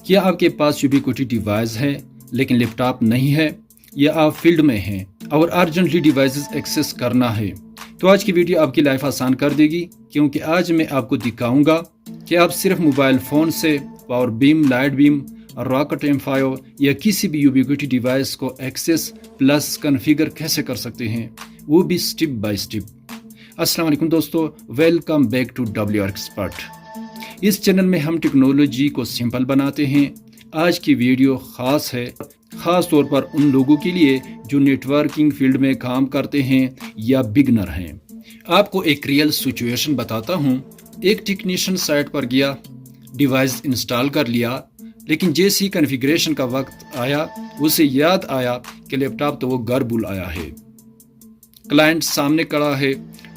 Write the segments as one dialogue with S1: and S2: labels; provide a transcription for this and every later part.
S1: کیا آپ کے پاس یوبیکوٹی ڈیوائس ہے لیکن لیپ ٹاپ نہیں ہے، یا آپ فیلڈ میں ہیں اور ارجنٹلی ڈیوائسز ایکسیس کرنا ہے؟ تو آج کی ویڈیو آپ کی لائف آسان کر دے گی، کیونکہ آج میں آپ کو دکھاؤں گا کہ آپ صرف موبائل فون سے پاور بیم، لائٹ بیم، راکٹ M5 یا کسی بھی یوبیکوٹی ڈیوائس کو ایکسیس پلس کنفیگر کیسے کر سکتے ہیں، وہ بھی سٹیپ بائی سٹیپ۔ السلام علیکم دوستو، welcome back to WR expert. اس چینل میں ہم ٹیکنالوجی کو سمپل بناتے ہیں۔ آج کی ویڈیو خاص ہے، خاص طور پر ان لوگوں کے لیے جو نیٹ ورکنگ فیلڈ میں کام کرتے ہیں یا بگنر ہیں۔ آپ کو ایک ریئل سچویشن بتاتا ہوں۔ ایک ٹیکنیشین سائٹ پر گیا، ڈیوائس انسٹال کر لیا، لیکن جیسی کنفیگریشن کا وقت آیا اسے یاد آیا کہ لیپ ٹاپ تو وہ گھر بھول آیا ہے، کلائنٹ سامنے کھڑا ہے،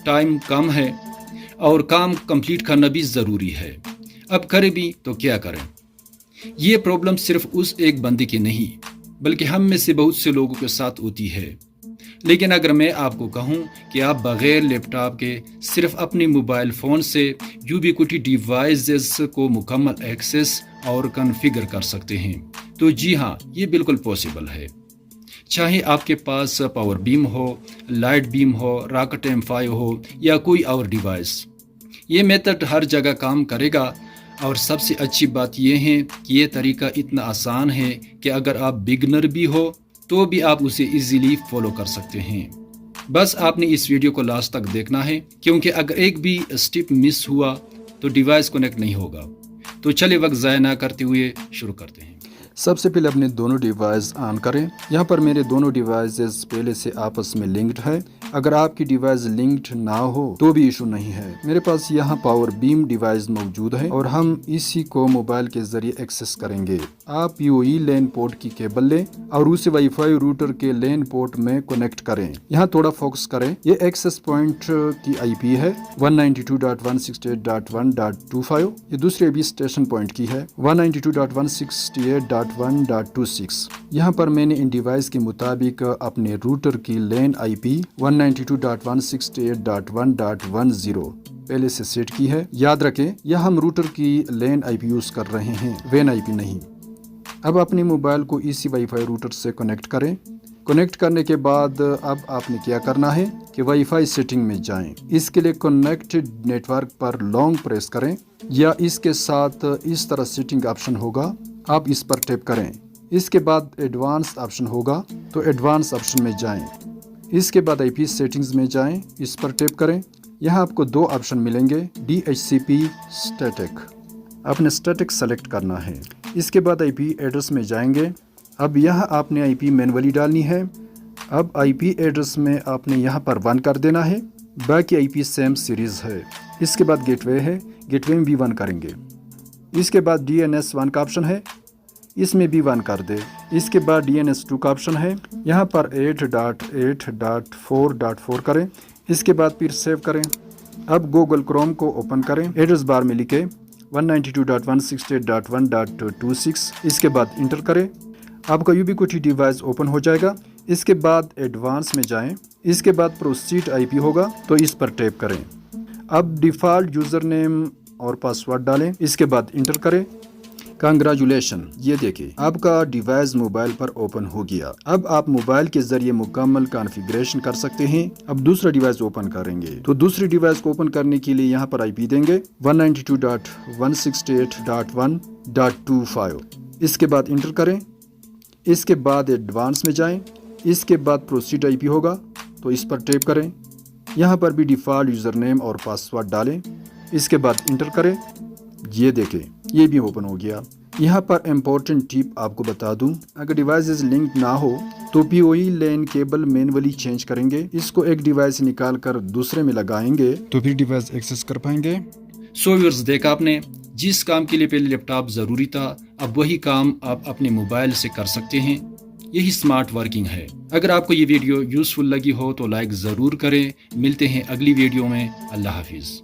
S1: ٹائم کم ہے اور کام کمپلیٹ کرنا بھی ضروری ہے۔ اب کریں بھی تو کیا کریں؟ یہ پرابلم صرف اس ایک بندے کی نہیں بلکہ ہم میں سے بہت سے لوگوں کے ساتھ ہوتی ہے۔ لیکن اگر میں آپ کو کہوں کہ آپ بغیر لیپ ٹاپ کے صرف اپنے موبائل فون سے یوبیکوٹی ڈیوائسز کو مکمل ایکسیس اور کنفیگر کر سکتے ہیں، تو جی ہاں، یہ بالکل پاسبل ہے۔ چاہے آپ کے پاس پاور بیم ہو، لائٹ بیم ہو، راکٹ M5 ہو یا کوئی اور ڈیوائس، یہ میتھڈ ہر جگہ کام کرے گا۔ اور سب سے اچھی بات یہ ہے کہ یہ طریقہ اتنا آسان ہے کہ اگر آپ بگنر بھی ہو تو بھی آپ اسے ایزیلی فالو کر سکتے ہیں۔ بس آپ نے اس ویڈیو کو لاسٹ تک دیکھنا ہے، کیونکہ اگر ایک بھی سٹیپ مس ہوا تو ڈیوائس کنیکٹ نہیں ہوگا۔ تو چلے وقت ضائع نہ کرتے ہوئے شروع کرتے ہیں۔
S2: سب سے پہلے اپنے دونوں ڈیوائس آن کریں۔ یہاں پر میرے دونوں ڈیوائسز پہلے سے آپس میں لنکڈ ہے۔ اگر آپ کی ڈیوائس لنکڈ نہ ہو تو بھی ایشو نہیں ہے۔ میرے پاس یہاں پاور بیم ڈیوائس موجود ہے اور ہم اسی کو موبائل کے ذریعے ایکسس کریں گے۔ آپ PoE لین پورٹ کی کیبل لیں اور اسے وائی فائی روٹر کے لین پورٹ میں کنیکٹ کریں۔ یہاں تھوڑا فوکس کریں، یہ ایکسس پوائنٹ کی IP ہے 192.168.1.25۔ یہ دوسرے بھی اسٹیشن پوائنٹ کی ہے 192.168.1.26۔ یہاں پر میں نے ان ڈیوائس کے مطابق اپنے روٹر کی لین IP 192.168.1.10 پہلے سے سیٹ کی ہے۔ یاد رکھیں، یہ ہم روٹر کی لین IP یوز کر رہے ہیں، وین IP نہیں۔ اب اپنے موبائل کو اسی وائی فائی روٹر سے کنیکٹ کریں۔ کنیکٹ کرنے کے بعد اب آپ نے کیا کرنا ہے کہ وائی فائی سیٹنگ میں جائیں۔ اس کے لیے کنیکٹڈ نیٹ ورک پر لانگ پریس کریں، یا اس کے ساتھ اس طرح سیٹنگ آپشن ہوگا، آپ اس پر ٹیپ کریں۔ اس کے بعد ایڈوانس آپشن ہوگا تو ایڈوانس آپشن میں جائیں۔ اس کے بعد IP سیٹنگز میں جائیں، اس پر ٹیپ کریں۔ یہاں آپ کو دو آپشن ملیں گے، DHCP اسٹیٹک۔ آپ نے اسٹیٹک سلیکٹ کرنا ہے۔ اس کے بعد IP ایڈریس میں جائیں گے۔ اب یہاں آپ نے IP مینولی ڈالنی ہے۔ اب IP ایڈریس میں آپ نے یہاں پر 1 کر دینا ہے، باقی IP سیم سیریز ہے۔ اس کے بعد گیٹ وے ہے، گیٹ وے میں بھی 1 کریں گے۔ اس کے بعد DNS 1 کا آپشن ہے، اس میں بھی 1 کر دے۔ اس کے بعد DNS 2 کا آپشن ہے، یہاں پر 8.8.4.4 کریں۔ اس کے بعد پھر سیو کریں۔ اب گوگل کروم کو اوپن کریں، ایڈریس بار میں لکھیں 192.168.1.26۔ اس کے بعد انٹر کریں۔ آپ کا یوبیکوٹی ڈیوائس اوپن ہو جائے گا۔ اس کے بعد ایڈوانس میں جائیں، اس کے بعد پروسیڈ IP ہوگا تو اس پر ٹیپ کریں۔ اب ڈیفالٹ یوزر نیم اور پاسورڈ ڈالیں، اس کے بعد انٹر کریں۔ کنگریچولیشن، یہ دیکھیں آپ کا ڈیوائس موبائل پر اوپن ہو گیا۔ اب آپ موبائل کے ذریعے مکمل کانفیگریشن کر سکتے ہیں۔ اب دوسرا ڈیوائس اوپن کریں گے تو دوسری ڈیوائس کو اوپن کرنے کے لیے یہاں پر IP دیں گے 192.168.1.25۔ اس کے بعد انٹر کریں۔ اس کے بعد ایڈوانس میں جائیں، اس کے بعد پروسیڈ IP ہوگا تو اس پر ٹیپ کریں۔ یہاں پر بھی ڈیفالٹ یوزر نیم اور پاسورڈ ڈالیں، اس کے بعد انٹر کریں۔ یہ دیکھیں یہ بھی اوپن ہو گیا۔ یہاں پر امپورٹنٹ ٹپ آپ کو بتا دوں، اگر ڈیوائسز لنک نہ ہو تو PoE لین کیبل مینولی چینج کریں گے۔ اس کو ایک ڈیوائس نکال کر دوسرے میں لگائیں گے تو پھر ڈیوائس ایکسس کر پائیں گے۔
S1: سو ویورز، دیکھا آپ نے، جس کام کے لیے پہلے لیپ ٹاپ ضروری تھا، اب وہی کام آپ اپنے موبائل سے کر سکتے ہیں۔ یہی سمارٹ ورکنگ ہے۔ اگر آپ کو یہ ویڈیو یوزفل لگی ہو تو لائک ضرور کریں۔ ملتے ہیں اگلی ویڈیو میں۔ اللہ حافظ۔